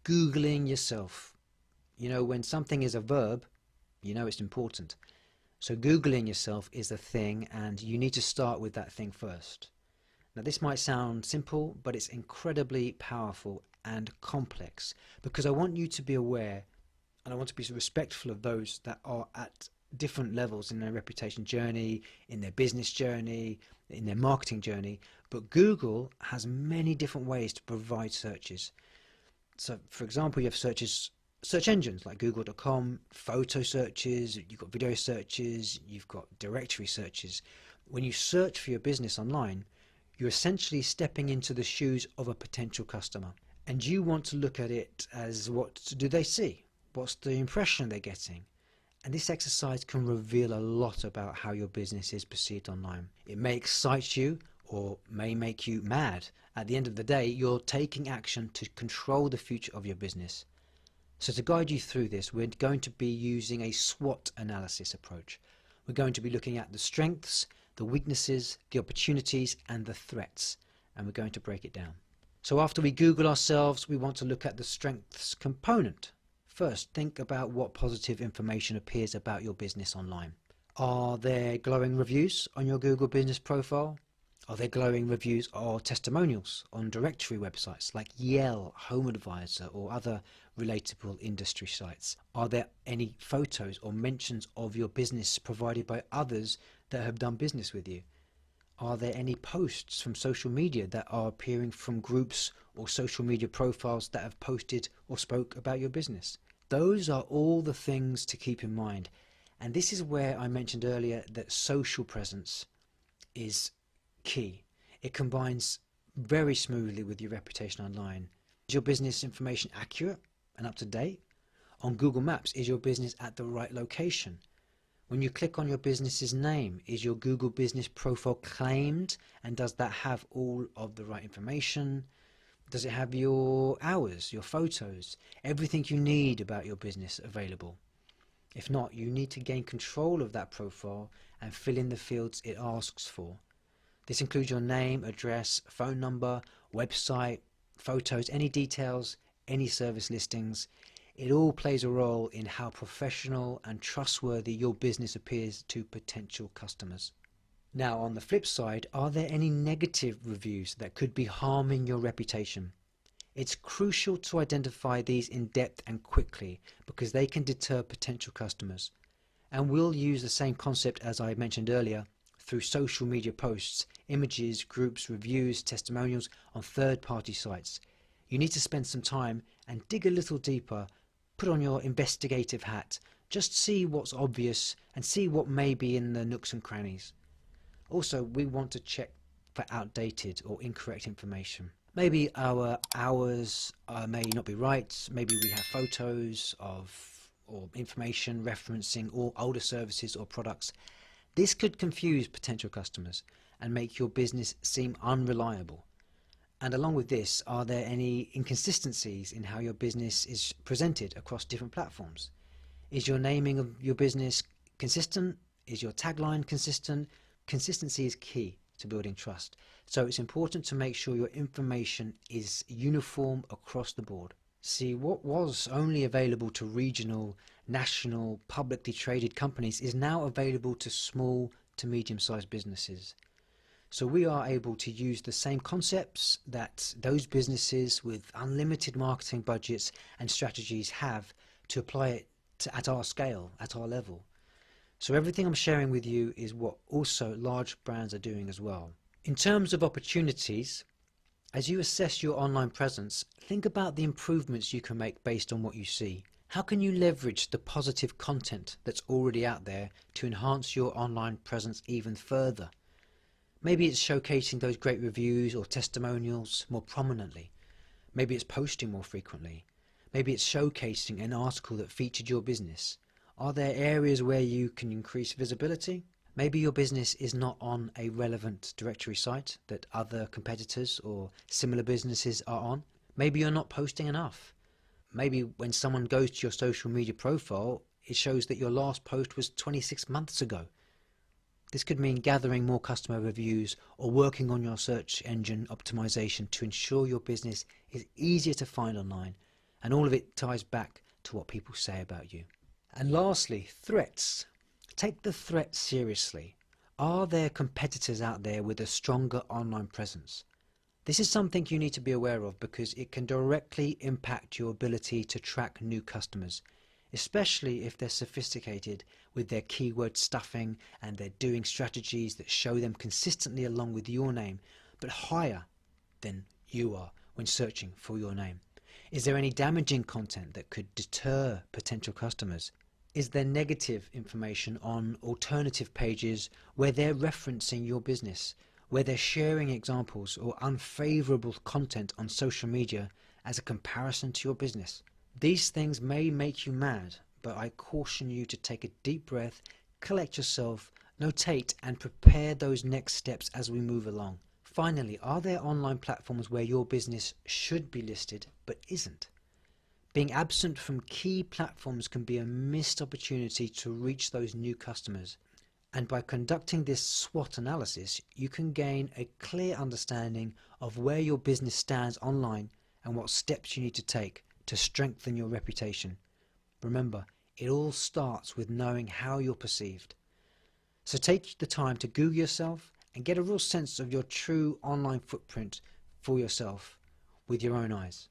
Googling yourself. You know, when something is a verb, you know it's important. So Googling yourself is a thing, and you need to start with that thing first. Now this might sound simple, but it's incredibly powerful and complex, because I want you to be aware, and I want to be respectful of those that are at different levels in their reputation journey, in their business journey, in their marketing journey. But Google has many different ways to provide searches. So for example, you have search engines like google.com, photo searches, you've got video searches, you've got directory searches. When you search for your business online, you're essentially stepping into the shoes of a potential customer, and you want to look at it as, what do they see? What's the impression they're getting? And this exercise can reveal a lot about how your business is perceived online. It may excite you or may make you mad. At the end of the day, you're taking action to control the future of your business. So to guide you through this, we're going to be using a SWOT analysis approach. We're going to be looking at the strengths, the weaknesses, the opportunities, and the threats, and we're going to break it down. So after we Google ourselves, we want to look at the strengths component. First, think about what positive information appears about your business online. Are there glowing reviews on your Google business profile? Are there glowing reviews or testimonials on directory websites like Yale, Home Advisor, or other relatable industry sites? Are there any photos or mentions of your business provided by others that have done business with you? Are there any posts from social media that are appearing from groups or social media profiles that have posted or spoke about your business? Those are all the things to keep in mind. And this is where I mentioned earlier that social presence is key. It combines very smoothly with your reputation online. Is your business information accurate and up to date? On Google Maps, is your business at the right location? When you click on your business's name, is your Google business profile claimed, and does that have all of the right information? Does it have your hours, your photos, everything you need about your business available? If not, you need to gain control of that profile and fill in the fields it asks for. This includes your name, address, phone number, website, photos, any details, any service listings. It all plays a role in how professional and trustworthy your business appears to potential customers. Now, on the flip side, are there any negative reviews that could be harming your reputation? It's crucial to identify these in depth and quickly, because they can deter potential customers. And we'll use the same concept as I mentioned earlier through social media posts, images, groups, reviews, testimonials on third-party sites. You need to spend some time and dig a little deeper, put on your investigative hat, just see what's obvious and see what may be in the nooks and crannies. Also, we want to check for outdated or incorrect information. Maybe our hours may not be right, maybe we have photos of or information referencing all older services or products. This could confuse potential customers and make your business seem unreliable. And along with this, are there any inconsistencies in how your business is presented across different platforms? Is your naming of your business consistent? Is your tagline consistent? Consistency is key to building trust. So it's important to make sure your information is uniform across the board. See, what was only available to regional, national, publicly traded companies is now available to small to medium-sized businesses. So we are able to use the same concepts that those businesses with unlimited marketing budgets and strategies have to apply it at our scale, at our level. So everything I'm sharing with you is what also large brands are doing as well. In terms of opportunities, as you assess your online presence, think about the improvements you can make based on what you see. How can you leverage the positive content that's already out there to enhance your online presence even further? Maybe it's showcasing those great reviews or testimonials more prominently. Maybe it's posting more frequently. Maybe it's showcasing an article that featured your business. Are there areas where you can increase visibility? Maybe your business is not on a relevant directory site that other competitors or similar businesses are on. Maybe you're not posting enough. Maybe when someone goes to your social media profile, it shows that your last post was 26 months ago. This could mean gathering more customer reviews or working on your search engine optimization to ensure your business is easier to find online And all of it ties back to what people say about you. And lastly, threats. Take the threat seriously. Are there competitors out there with a stronger online presence? This is something you need to be aware of because it can directly impact your ability to track new customers, especially if they're sophisticated with their keyword stuffing and they're doing strategies that show them consistently along with your name, but higher than you are when searching for your name. Is there any damaging content that could deter potential customers? Is there negative information on alternative pages where they're referencing your business, where they're sharing examples or unfavorable content on social media as a comparison to your business? These things may make you mad, but I caution you to take a deep breath, collect yourself, notate and prepare those next steps as we move along. Finally, are there online platforms where your business should be listed but isn't? Being absent from key platforms can be a missed opportunity to reach those new customers. And by conducting this SWOT analysis, you can gain a clear understanding of where your business stands online and what steps you need to take to strengthen your reputation. Remember, it all starts with knowing how you're perceived. So take the time to Google yourself and get a real sense of your true online footprint for yourself with your own eyes.